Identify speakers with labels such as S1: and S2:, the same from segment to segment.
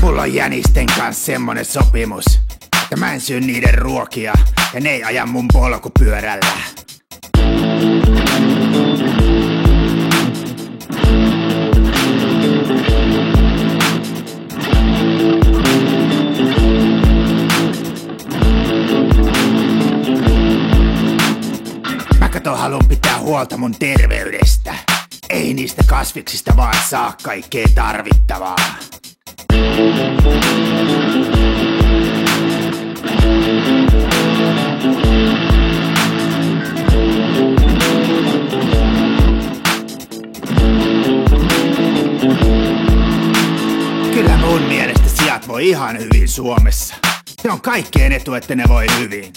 S1: Mulla on jänisten kanssa semmonen sopimus, että mä en syö niiden ruokia ja ne ei aja mun polkupyörällä. Mä haluan pitää huolta mun terveydestä. Ei niistä kasviksista vaan saa kaikkea tarvittavaa. Kyllä mun mielestä sijat voi ihan hyvin Suomessa. Se on kaikkeen etu, että ne voi hyvin.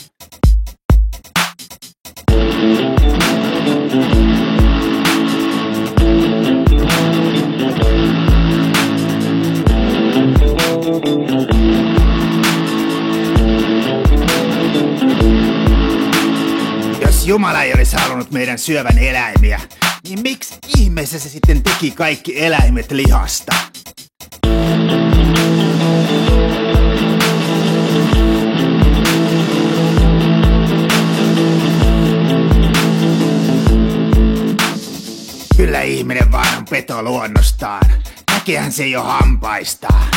S1: Jos Jumala ei olisi halunnut meidän syövän eläimiä, niin miksi ihmeessä se sitten teki kaikki eläimet lihasta? Kyllä ihminen vaan on peto luonnostaan. Näkehän se jo hampaistaan.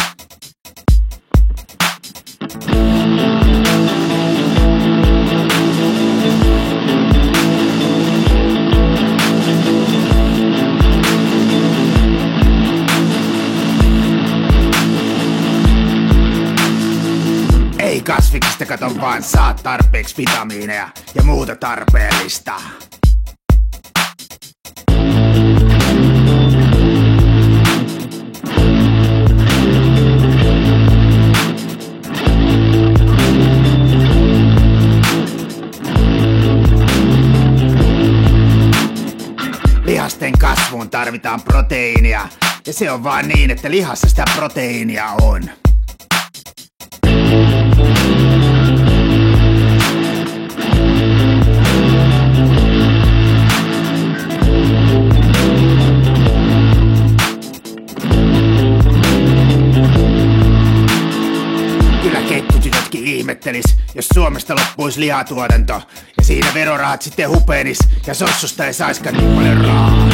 S1: Ei kasviksista kato vaan saa tarpeeksi vitamiineja ja muuta tarpeellista. Lihasten kasvuun tarvitaan proteiinia, ja se on vaan niin, että lihassa sitä proteiinia on. Kyllä kettutytötkin ihmettelis, jos Suomesta loppuisi lihatuotanto, ja siinä verorahat sitten hupeenis, ja sossusta ei saiskaan niin paljon rahaa.